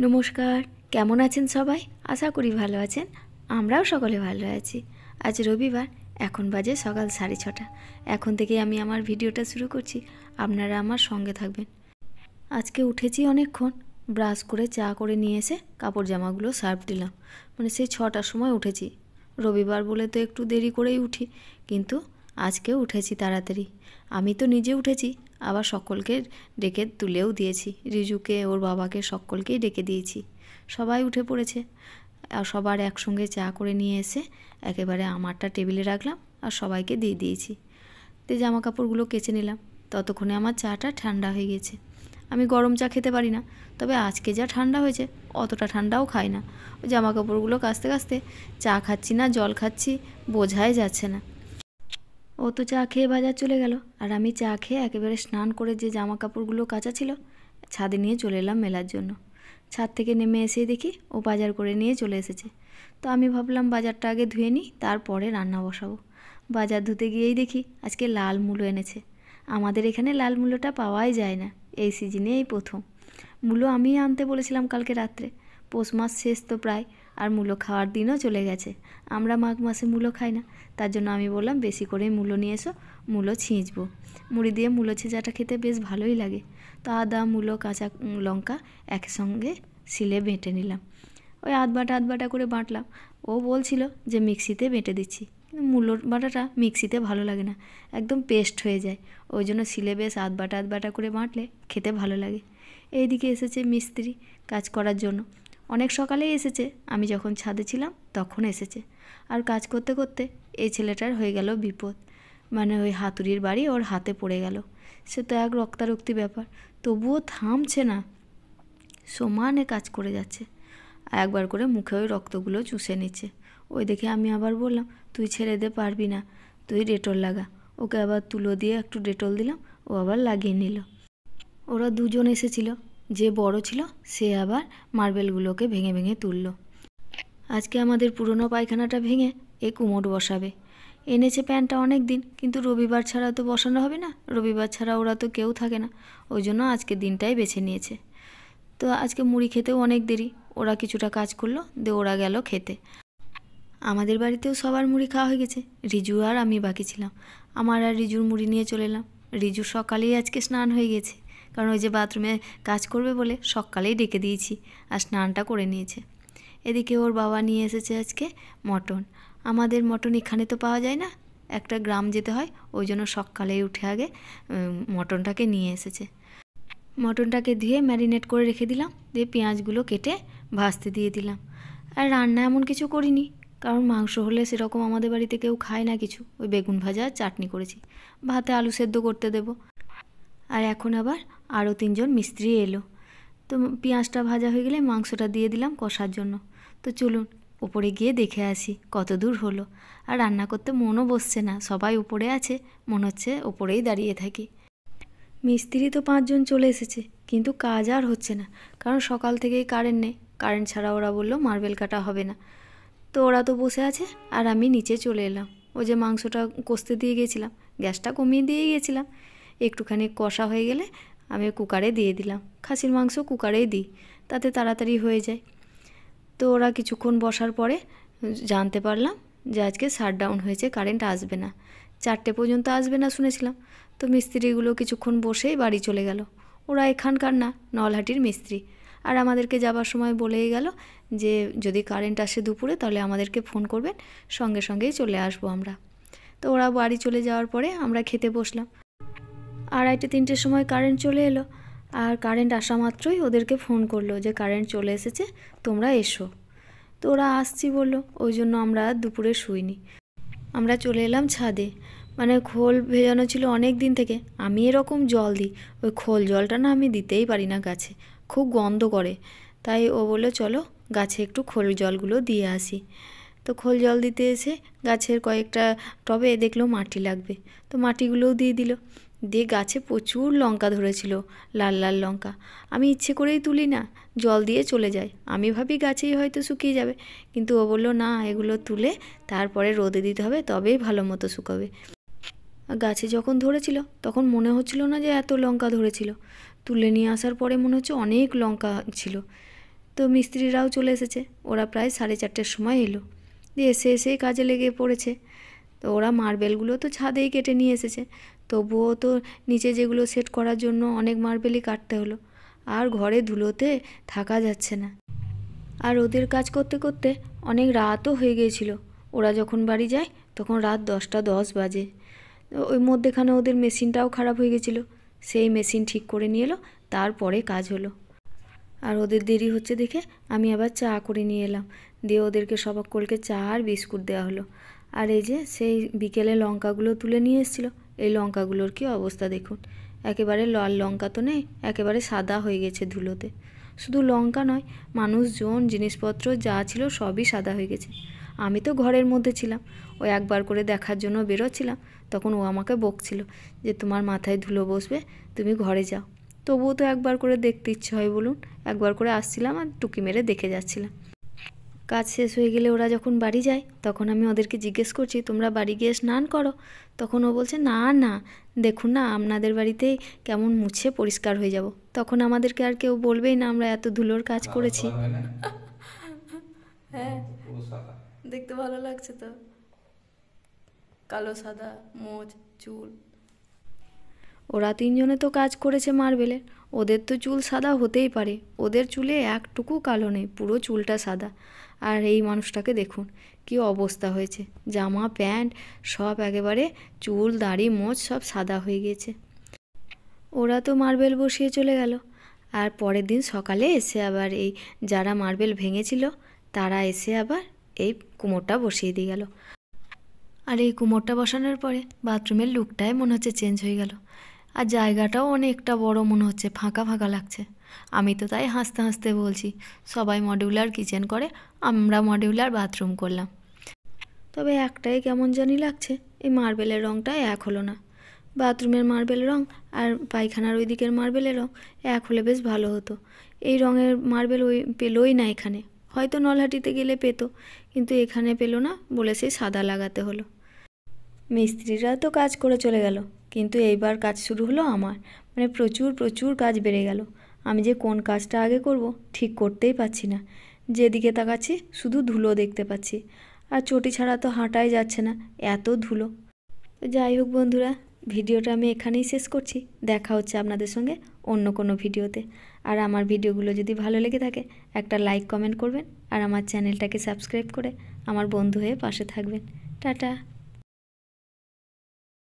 নমস্কার, কেমন আছেন সবাই? আশা করি ভালো আছেন। আমরাও সকলে ভালো আছি। আজ রবিবার, এখন বাজে সকাল 6:30। এখন থেকে আমি আমার ভিডিওটা শুরু করছি। আপনারা আমার সঙ্গে থাকবেন। আজকে উঠেছি অনেকক্ষণ, ব্রাশ করে চা করে নিয়ে এসে কাপড় জামাগুলো সার্ফ দিলাম। মানে সেই 6টার সময় উঠেছি। রবিবার বলে তো একটু দেরি করেই উঠি, কিন্তু আজকে উঠেছি তাড়াতাড়ি। আমি তো নিজে উঠেছি, আবার সকলকে ডেকে তুলেও দিয়েছি। রিজুকে, ওর বাবাকে, সকলকেই ডেকে দিয়েছি। সবাই উঠে পড়েছে। আর সবার একসঙ্গে চা করে নিয়ে এসে একেবারে আমারটা টেবিলে রাখলাম আর সবাইকে দিয়ে দিয়েছি। তো জামা কাপড়গুলো কেচে নিলাম। ততক্ষণে আমার চাটা ঠান্ডা হয়ে গেছে। আমি গরম চা খেতে পারি না, তবে আজকে যা ঠান্ডা হয়েছে অতটা ঠান্ডাও খাই না। ওই জামা কাপড়গুলো কাচতে কাচতে চা খাচ্ছি না জল খাচ্ছি বোঝাই যাচ্ছে না। ও তো চা খেয়ে বাজার চলে গেল, আর আমি চা খেয়ে একেবারে স্নান করে যে জামা কাপড়গুলো কাচা ছিল ছাদে নিয়ে চলে এলাম মেলার জন্য। ছাদ থেকে নেমে এসেই দেখি ও বাজার করে নিয়ে চলে এসেছে। তো আমি ভাবলাম বাজারটা আগে ধুয়ে নিই, তারপরে রান্না বসাবো। বাজার ধুতে গিয়েই দেখি আজকে লাল মূলো এনেছে। আমাদের এখানে লাল মূলোটা পাওয়াই যায় না, এই সিজনে এই প্রথম। মূলো আমি আনতে বলেছিলাম কালকে রাত্রে। পৌষ মাস শেষ তো প্রায়, আর মূলো খাওয়ার দিনও চলে গেছে। আমরা মাঘ মাসে মূলো খাই না, তার জন্য আমি বললাম বেশি করে মূলো নিয়ে এসো, মূলো ছিঁচবো। মুড়ি দিয়ে মূলো ছেঁচাটা খেতে বেশ ভালোই লাগে। তো আদা, মূলো, কাঁচা লঙ্কা একসঙ্গে শিলে বেটে নিলাম। ওই আধ বাটা করে বাটলাম। ও বলছিল যে মিক্সিতে বেটে দিচ্ছি, কিন্তু মূলোর বাটাটা মিক্সিতে ভালো লাগে না, একদম পেস্ট হয়ে যায়। ওই জন্য শিলে বেশ আধ বাটা করে বাটলে খেতে ভালো লাগে। এইদিকে এসেছে মিস্ত্রি কাজ করার জন্য। অনেক সকালেই এসেছে, আমি যখন ছাদে ছিলাম তখন এসেছে। আর কাজ করতে করতে এই ছেলেটার হয়ে গেল বিপদ। মানে ওই হাতুড়ির বাড়ি ওর হাতে পড়ে গেল। সে তো এক রক্তারক্তি ব্যাপার, তবুও থামছে না, সমানে কাজ করে যাচ্ছে। একবার করে মুখে ওই রক্তগুলো চুষে নিচ্ছে। ওই দেখে আমি আবার বললাম, তুই ছেড়ে দে, পারবি না, তুই ডেটল লাগা। ওকে আবার তুলো দিয়ে একটু ডেটল দিলাম, ও আবার লাগিয়ে নিল। ওরা দুজন এসেছিল, যে বড় ছিল সে আবার মার্বেলগুলোকে ভেঙে ভেঙে তুলল। আজকে আমাদের পুরনো পায়খানাটা ভেঙে এ কুমোড বসাবে। এনেছে প্যান্টটা অনেক দিন, কিন্তু রবিবার ছাড়া তো বসানো হবে না। রবিবার ছাড়া ওরা তো কেউ থাকে না, ওই জন্য আজকে দিনটাই বেছে নিয়েছে। তো আজকে মুড়ি খেতেও অনেক দেরি। ওরা কিছুটা কাজ করলো, দিয়ে ওরা গেল খেতে। আমাদের বাড়িতেও সবার মুড়ি খাওয়া হয়ে গেছে, রিজু আর আমি বাকি ছিলাম। আমার আর রিজুর মুড়ি নিয়ে চলে এলাম। রিজু সকালেই আজকে স্নান হয়ে গেছে, কারণ ওই যে বাথরুমে কাজ করবে বলে সকালেই ডেকে দিয়েছি, আর স্নানটা করে নিয়েছে। এদিকে ওর বাবা নিয়ে এসেছে আজকে মটন। আমাদের মটন এখানে তো পাওয়া যায় না, একটা গ্রাম যেতে হয়, ওই জন্য সকালেই উঠে আগে মটনটাকে নিয়ে এসেছে। মটনটাকে ধুয়ে ম্যারিনেট করে রেখে দিলাম, দিয়ে পেঁয়াজগুলো কেটে ভাজতে দিয়ে দিলাম। আর রান্না এমন কিছু করিনি, কারণ মাংস হলে সেরকম আমাদের বাড়িতে কেউ খায় না কিছু। ওই বেগুন ভাজা আর চাটনি করেছি, ভাতে আলু সেদ্ধ করতে দেব। আর এখন আবার আরও 3জন মিস্ত্রি এলো। তো পেঁয়াজটা ভাজা হয়ে গেলে মাংসটা দিয়ে দিলাম কষার জন্য। তো চলুন ওপরে গিয়ে দেখে আসি কত দূর হলো। আর রান্না করতে মনও বসছে না, সবাই উপরে আছে, মনে হচ্ছে ওপরেই দাঁড়িয়ে থাকি। মিস্ত্রি তো 5জন চলে এসেছে, কিন্তু কাজ আর হচ্ছে না, কারণ সকাল থেকেই কারেন্ট নেই। কারেন্ট ছাড়া ওরা বললো মার্বেল কাটা হবে না। তো ওরা তো বসে আছে, আর আমি নিচে চলে এলাম। ওই যে মাংসটা কষতে দিয়ে গেছিলাম, গ্যাসটা কমিয়ে দিয়ে গেছিলাম। একটুখানি কষা হয়ে গেলে আমি কুকারে দিয়ে দিলাম। খাসির মাংস কুকারেই দিই, তাতে তাড়াতাড়ি হয়ে যায়। তো ওরা কিছুক্ষণ বসার পরে জানতে পারলাম যে আজকে শাটডাউন হয়েছে, কারেন্ট আসবে না। 4টে পর্যন্ত আসবে না শুনেছিলাম। তো মিস্ত্রিগুলো কিছুক্ষণ বসেই বাড়ি চলে গেল। ওরা এখানকার না, নলহাটির মিস্ত্রি। আর আমাদেরকে যাবার সময় বলেই গেল যে যদি কারেন্ট আসে দুপুরে তাহলে আমাদেরকে ফোন করবেন, সঙ্গে সঙ্গেই চলে আসবো আমরা। তো ওরা বাড়ি চলে যাওয়ার পরে আমরা খেতে বসলাম। 2:30-3টের সময় কারেন্ট চলে এলো, আর কারেন্ট আসা মাত্রই ওদেরকে ফোন করলো যে কারেন্ট চলে এসেছে, তোমরা এসো। তো ওরা আসছি বললো, ওই জন্য আমরা দুপুরে শুইনি। আমরা চলে এলাম ছাদে। মানে খোল ভেজানো ছিল অনেক দিন থেকে। আমি এরকম জল দিই, ওই খোল জলটা না আমি দিতেই পারি না গাছে, খুব গন্ধ করে। তাই ও বললো চলো গাছে একটু খোল জলগুলো দিয়ে আসি। তো খোল জল দিতে এসে গাছের কয়েকটা টবে দেখলো মাটি লাগবে, তো মাটিগুলোও দিয়ে দিল। দিয়ে গাছে প্রচুর লঙ্কা ধরেছিল, লাল লাল লঙ্কা। আমি ইচ্ছে করেই তুলি না, জল দিয়ে চলে যাই। আমি ভাবি গাছেই হয়তো শুকিয়ে যাবে, কিন্তু ও বললো না, এগুলো তুলে তারপরে রোদে দিতে হবে, তবেই ভালো মতো শুকাবে। গাছে যখন ধরেছিল তখন মনে হচ্ছিল না যে এত লঙ্কা ধরেছিল। তুলে নিয়ে আসার পরে মনে হচ্ছে অনেক লঙ্কা ছিল। তো মিস্ত্রিরাও চলে এসেছে, ওরা প্রায় 4:30টার সময় এলো, দিয়ে এসেই কাজে লেগে পড়েছে। তো ওরা মার্বেলগুলো তো ছাদেই কেটে নিয়ে এসেছে, তবুও তো নিচে যেগুলো সেট করার জন্য অনেক মার্বেলই কাটতে হলো, আর ঘরে ধুলোতে থাকা যাচ্ছে না। আর ওদের কাজ করতে করতে অনেক রাতও হয়ে গিয়েছিল। ওরা যখন বাড়ি যায় তখন রাত 10টা 10 বাজে। ওই মধ্যেখানে ওদের মেশিনটাও খারাপ হয়ে গেছিলো, সেই মেশিন ঠিক করে নিয়ে এলো, তারপরে কাজ হলো। আর ওদের দেরি হচ্ছে দেখে আমি আবার চা করে নিয়ে এলাম, দিয়ে ওদেরকে সকলকে চা আর বিস্কুট দেওয়া হলো। আর এই যে সেই বিকেলে লঙ্কাগুলো তুলে নিয়ে এসেছিলো, এই লঙ্কাগুলোর কি অবস্থা দেখুন, একেবারে লাল লঙ্কা তো নেই, একেবারে সাদা হয়ে গেছে ধুলোতে। শুধু লঙ্কা নয়, মানুষজন জিনিসপত্র যা ছিল সবই সাদা হয়ে গেছে। আমি তো ঘরের মধ্যে ছিলাম, ও একবার করে দেখার জন্য বেরোচ্ছিলাম, তখন ও আমাকে বকছিল যে তোমার মাথায় ধুলো বসবে, তুমি ঘরে যাও। তবুও তো একবার করে দেখতে ইচ্ছে হয় বলুন, একবার করে আসছিলাম আর টুকি মেরে দেখে যাচ্ছিলাম। কাজ শেষ হয়ে গেলে ওরা যখন বাড়ি যায় তখন আমি ওদেরকে জিজ্ঞেস করছি তোমরা বাড়ি গিয়ে স্নান করো, তখন ও বলছে না না, দেখুন না আপনাদের বাড়িতেই কেমন মুছে পরিষ্কার হয়ে যাব, তখন আমাদেরকে আর কেউ বলবেই না আমরা এত ধুলোর কাজ করেছি। হ্যাঁ, দেখতে ভালো লাগছে তো, কালো সাদা মোজ চুল। ওরা 3জনে তো কাজ করেছে মার্বেলের, ওদের তো চুল সাদা হতেই পারে, ওদের চুলে একটুকু কালো নেই, পুরো চুলটা সাদা। আর এই মানুষটাকে দেখুন কি অবস্থা হয়েছে, জামা প্যান্ট সব একেবারে চুল দাড়ি মোজ সব সাদা হয়ে গেছে। ওরা তো মার্বেল বসিয়ে চলে গেল, আর পরের দিন সকালে এসে আবার এই যারা মার্বেল ভেঙেছিল তারা এসে আবার এই কুমোরটা বসিয়ে দিয়ে গেল। আর এই কুমোরটা বসানোর পরে বাথরুমের লুকটাই মনে হচ্ছে চেঞ্জ হয়ে গেল, আর জায়গাটাও অনেকটা বড় মনে হচ্ছে, ফাঁকা ফাঁকা লাগছে। আমি তো তাই হাসতে হাসতে বলছি সবাই মডিউলার কিচেন করে, আমরা মডিউলার বাথরুম করলাম। তবে একটাই কেমন জানি লাগছে, এই মার্বেলের রঙটা এক হলো না। বাথরুমের মার্বেল রঙ আর পায়খানার ওই দিকের মার্বেলের রঙ এক হলে বেশ ভালো হতো। এই রঙের মার্বেল ওই পেলোই না এখানে, হয়তো নলহাটিতে গেলে পেতো, কিন্তু এখানে পেলো না বলে সেই সাদা লাগাতে হলো। মিস্ত্রিরা তো কাজ করে চলে গেল, কিন্তু এইবার কাজ শুরু হলো আমার, মানে প্রচুর প্রচুর কাজ বেড়ে গেল। আমি যে কোন কাজটা আগে করব ঠিক করতেই পারছি না, যেদিকে তাকাচ্ছি শুধু ধুলো দেখতে পাচ্ছি, আর চটি ছাড়া তো হাঁটাই যাচ্ছে না, এত ধুলো। তো যাই হোক বন্ধুরা, ভিডিওটা আমি এখানেই শেষ করছি, দেখা হচ্ছে আপনাদের সঙ্গে অন্য কোনো ভিডিওতে। আর আমার ভিডিওগুলো যদি ভালো লেগে থাকে একটা লাইক কমেন্ট করবেন, আর আমার চ্যানেলটাকে সাবস্ক্রাইব করে আমার বন্ধু হয়ে পাশে থাকবেন। টাটা।